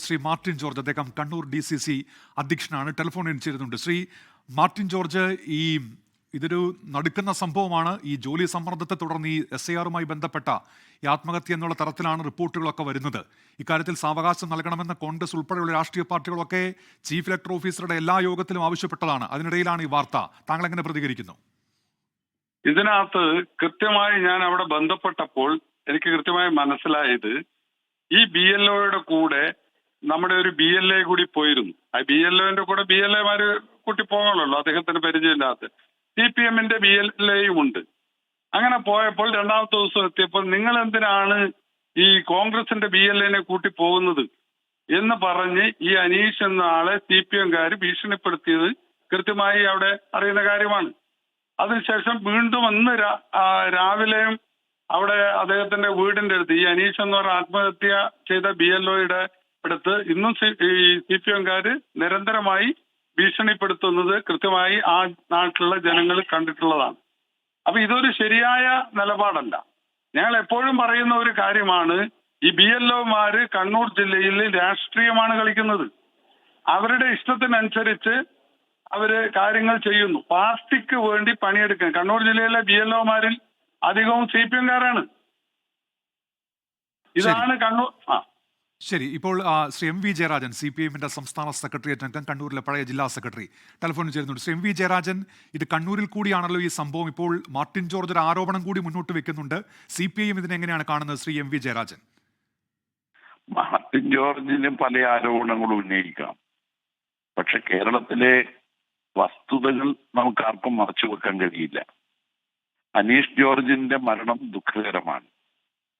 ശ്രീ മാർട്ടിൻ ജോർജ്, അദ്ദേഹം കണ്ണൂർ DCC അധ്യക്ഷനാണ്, ടെലിഫോണിൽ ചേരുന്നുണ്ട്. ശ്രീ മാർട്ടിൻ ജോർജ്, ഇതൊരു നടുക്കുന്ന സംഭവമാണ്. ഈ ജോലി സമ്മർദ്ദത്തെ തുടർന്ന് ഈ SIR-മായി ബന്ധപ്പെട്ട ഈ ആത്മഹത്യ എന്നുള്ള തരത്തിലാണ് റിപ്പോർട്ടുകളൊക്കെ വരുന്നത്. ഇക്കാര്യത്തിൽ സാവകാശം നൽകണമെന്ന് കോൺഗ്രസ് ഉൾപ്പെടെയുള്ള രാഷ്ട്രീയ പാർട്ടികളൊക്കെ ചീഫ് ഇലക്ടർ ഓഫീസറുടെ എല്ലാ യോഗത്തിലും ആവശ്യപ്പെട്ടതാണ്. അതിനിടയിലാണ് ഈ വാർത്ത. താങ്കൾ എങ്ങനെ പ്രതികരിക്കുന്നു? ഇതിനകത്ത് കൃത്യമായി ഞാൻ അവിടെ ബന്ധപ്പെട്ടപ്പോൾ എനിക്ക് കൃത്യമായി മനസ്സിലായത്, ഈ BLOയുടെ കൂടെ നമ്മുടെ ഒരു BLA കൂടി പോയിരുന്നു. ആ BLOന്റെ കൂടെ BLAമാര് കൂട്ടി പോകണമല്ലോ, അദ്ദേഹത്തിന് പരിചയമില്ലാത്ത. CPM-ന്റെ BLAയും ഉണ്ട്. അങ്ങനെ പോയപ്പോൾ രണ്ടാമത്തെ ദിവസം എത്തിയപ്പോൾ നിങ്ങൾ എന്തിനാണ് ഈ കോൺഗ്രസിന്റെ BLAനെ കൂട്ടി പോകുന്നത് എന്ന് പറഞ്ഞ് ഈ അനീഷ് എന്ന ആളെ CPM-കാര് ഭീഷണിപ്പെടുത്തിയത് കൃത്യമായി അവിടെ അറിയുന്ന കാര്യമാണ്. അതിനുശേഷം വീണ്ടും ഇന്ന് രാവിലെയും അവിടെ അദ്ദേഹത്തിന്റെ വീടിന്റെ അടുത്ത് ഈ അനീഷ് എന്ന് പറഞ്ഞ ആത്മഹത്യ ചെയ്ത BLOയുടെ അടുത്ത് ഇന്നും CPM-കാര് നിരന്തരമായി ഭീഷണിപ്പെടുത്തുന്നത് കൃത്യമായി ആ നാട്ടിലുള്ള ജനങ്ങൾ കണ്ടിട്ടുള്ളതാണ്. അപ്പൊ ഇതൊരു ശരിയായ നിലപാടല്ല. ഞങ്ങൾ എപ്പോഴും പറയുന്ന ഒരു കാര്യമാണ്, ഈ BLOമാര് കണ്ണൂർ ജില്ലയിൽ രാഷ്ട്രീയമാണ് കളിക്കുന്നത്. അവരുടെ ഇഷ്ടത്തിനനുസരിച്ച് അവര് കാര്യങ്ങൾ ചെയ്യുന്നു. പാർട്ടിക്ക് വേണ്ടി പണിയെടുക്കാൻ കണ്ണൂർ ജില്ലയിലെ BLOമാരിൽ അധികവും CPM-കാരാണ്. ഇതാണ് കണ്ണൂർ. ശരി. ഇപ്പോൾ ശ്രീ MV ജയരാജൻ, CPM-ന്റെ സംസ്ഥാന സെക്രട്ടേറിയറ്റ് അംഗം, കണ്ണൂരിലെ പഴയ ജില്ലാ സെക്രട്ടറി, ടെലിഫോണിൽ ചേരുന്നുണ്ട്. ശ്രീ MV ജയരാജൻ, ഇത് കണ്ണൂരിൽ കൂടിയാണല്ലോ ഈ സംഭവം. ഇപ്പോൾ മാർട്ടിൻ ജോർജ് ഒരു ആരോപണം കൂടി മുന്നോട്ട് വെക്കുന്നുണ്ട്. CPM ഇതിനെങ്ങനെയാണ് കാണുന്നത്? ശ്രീ MV ജയരാജൻ. മാർട്ടിൻ ജോർജിന് പല ആരോപണങ്ങളും ഉന്നയിക്കാം. പക്ഷെ കേരളത്തിലെ വസ്തുതകൾ നമുക്ക് ആർക്കും മറച്ചു വെക്കാൻ കഴിയില്ല. അനീഷ് ജോർജിന്റെ മരണം ദുഃഖകരമാണ്.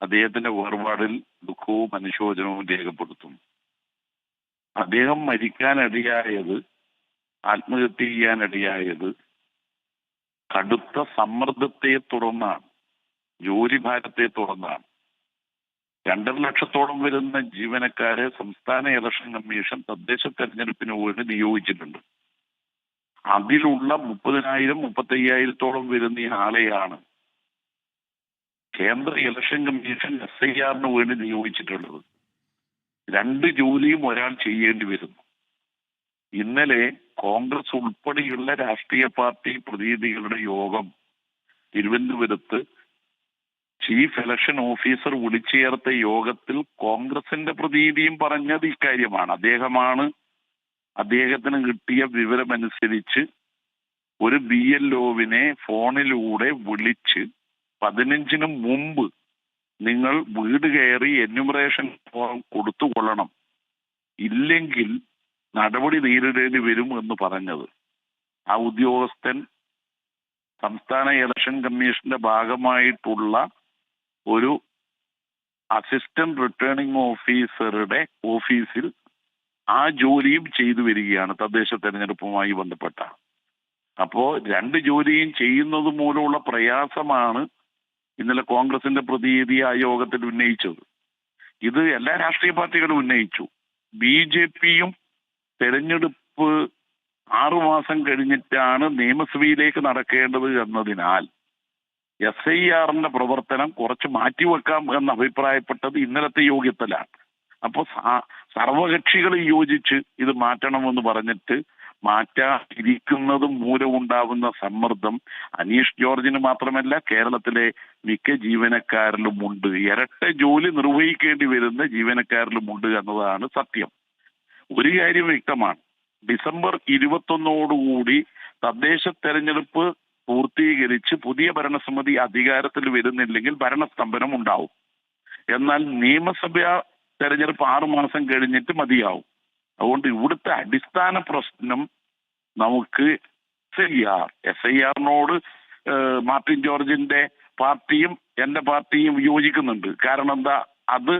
അദ്ദേഹത്തിന്റെ വേർപാടിൽ ദുഃഖവും അനുശോചനവും രേഖപ്പെടുത്തുന്നു. അദ്ദേഹം മരിക്കാനിടയായത്, ആത്മഹത്യ ചെയ്യാനിടയായത് കടുത്ത സമ്മർദ്ദത്തെ തുടർന്നാണ്, ജോലിഭാരത്തെ തുടർന്നാണ്. 2.5 ലക്ഷത്തോളം വരുന്ന ജീവനക്കാരെ സംസ്ഥാന ഇലക്ഷൻ കമ്മീഷൻ തദ്ദേശ തെരഞ്ഞെടുപ്പിന് വേണ്ടി നിയോഗിച്ചിട്ടുണ്ട്. അതിലുള്ള 30,000 35,000-ഓളം വരുന്ന ഈ ആളെയാണ് കേന്ദ്ര ഇലക്ഷൻ കമ്മീഷൻ SIR-ന് വേണ്ടി നിയോഗിച്ചിട്ടുള്ളത്. 2 ജോലിയും ഒരാൾ ചെയ്യേണ്ടി വരുന്നു. ഇന്നലെ കോൺഗ്രസ് ഉൾപ്പെടെയുള്ള രാഷ്ട്രീയ പാർട്ടി പ്രതിനിധികളുടെ യോഗം തിരുവനന്തപുരത്ത് ചീഫ് ഇലക്ഷൻ ഓഫീസർ വിളിച്ചു ചേർത്ത യോഗത്തിൽ കോൺഗ്രസിന്റെ പ്രതിനിധിയും പറഞ്ഞത് ഇക്കാര്യമാണ്. അദ്ദേഹത്തിന് കിട്ടിയ വിവരമനുസരിച്ച് ഒരു BLOവിനെ ഫോണിലൂടെ വിളിച്ച് 15-ന് മുമ്പ് നിങ്ങൾ വീട് കയറി എന്യൂമറേഷൻ ഫോം കൊടുത്തുകൊള്ളണം, ഇല്ലെങ്കിൽ നടപടി നേരിടേണ്ടി വരും എന്ന് പറഞ്ഞത്. ആ ഉദ്യോഗസ്ഥൻ സംസ്ഥാന ഇലക്ഷൻ കമ്മീഷന്റെ ഭാഗമായിട്ടുള്ള ഒരു അസിസ്റ്റന്റ് റിട്ടേണിംഗ് ഓഫീസറുടെ ഓഫീസിൽ ആ ജോലിയും ചെയ്തു വരികയാണ് തദ്ദേശ തെരഞ്ഞെടുപ്പുമായി ബന്ധപ്പെട്ട. അപ്പോ 2 ജോലിയും ചെയ്യുന്നത് മൂലമുള്ള പ്രയാസമാണ് ഇന്നലെ കോൺഗ്രസിന്റെ പ്രതിനിധി ആ യോഗത്തിൽ ഉന്നയിച്ചത്. ഇത് എല്ലാ രാഷ്ട്രീയ പാർട്ടികളും ഉന്നയിച്ചു. BJP-യും തെരഞ്ഞെടുപ്പ് 6 മാസം കഴിഞ്ഞിട്ടാണ് നിയമസഭയിലേക്ക് നടക്കേണ്ടത് എന്നതിനാൽ SIR-ന്റെ പ്രവർത്തനം കുറച്ച് മാറ്റിവെക്കാം എന്ന് അഭിപ്രായപ്പെട്ടത് ഇന്നലത്തെ യോഗത്തിലാണ്. അപ്പൊ സർവകക്ഷികൾ യോജിച്ച് ഇത് മാറ്റണമെന്ന് പറഞ്ഞിട്ട് മാറ്റാതിരിക്കുന്നത് മൂലമുണ്ടാവുന്ന സമ്മർദ്ദം അനീഷ് ജോർജിന് മാത്രമല്ല, കേരളത്തിലെ മിക്ക ജീവനക്കാരിലുമുണ്ട്. ഇരട്ട ജോലി നിർവഹിക്കേണ്ടി വരുന്ന ജീവനക്കാരിലുമുണ്ട് എന്നതാണ് സത്യം. ഒരു കാര്യം വ്യക്തമാണ്, ഡിസംബർ 21-ഓടുകൂടി തദ്ദേശ തെരഞ്ഞെടുപ്പ് പൂർത്തീകരിച്ച് പുതിയ ഭരണസമിതി അധികാരത്തിൽ വരുന്നില്ലെങ്കിൽ ഭരണസ്തംഭനം ഉണ്ടാവും. എന്നാൽ നിയമസഭാ തെരഞ്ഞെടുപ്പ് 6 മാസം കഴിഞ്ഞിട്ട് മതിയാവും. അതുകൊണ്ട് ഇവിടുത്തെ അടിസ്ഥാന പ്രശ്നം നമുക്ക് SIR-നോട് മാർട്ടിൻ ജോർജിന്റെ പാർട്ടിയും എന്റെ പാർട്ടിയും യോജിക്കുന്നുണ്ട്. കാരണം എന്താ, അത്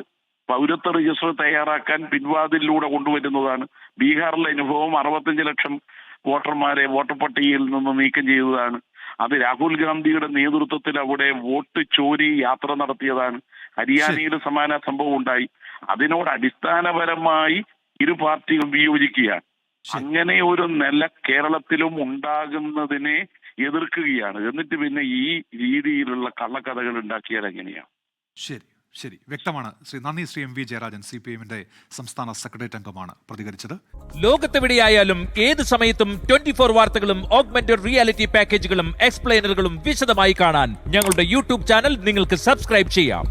പൗരത്വ രജിസ്റ്റർ തയ്യാറാക്കാൻ പിൻവാതിലൂടെ കൊണ്ടുവരുന്നതാണ്. ബീഹാറിലെ അനുഭവം 65 ലക്ഷം വോട്ടർമാരെ വോട്ടർ പട്ടികയിൽ നിന്ന് നീക്കം ചെയ്തതാണ്. അത് രാഹുൽ ഗാന്ധിയുടെ നേതൃത്വത്തിൽ അവിടെ വോട്ട് ചോരി യാത്ര നടത്തിയതാണ്. ഹരിയാനയിൽ സമാന സംഭവം ഉണ്ടായി. അതിനോട് അടിസ്ഥാനപരമായി ഇരു പാർട്ടികളും വിയോജിക്കുകയാണ്. അങ്ങനെ ഒരു നില കേരളത്തിലും ഉണ്ടാകുന്നതിനെ എതിർക്കുകയാണ്. എന്നിട്ട് പിന്നെ ഈ രീതിയിലുള്ള കള്ളക്കഥകൾ ഉണ്ടാക്കിയാൽ എങ്ങനെയാണ്? ശരി. ശരി, വ്യക്തമാണ്. നന്ദി ശ്രീ എം വി ജയരാജൻ, CPIMന്റെ സംസ്ഥാന സെക്രട്ടേറിയറ്റ് അംഗമാണ് പ്രതികരിച്ചത്. ലോകത്തെവിടെയായാലും ഏത് സമയത്തും 24 വാർത്തകളും ഓഗ്മെന്റഡ് റിയാലിറ്റി പാക്കേജുകളും എക്സ്പ്ലെയിനറുകളും വിശദമായി കാണാൻ ഞങ്ങളുടെ YouTube ചാനൽ നിങ്ങൾക്ക് സബ്സ്ക്രൈബ് ചെയ്യാം.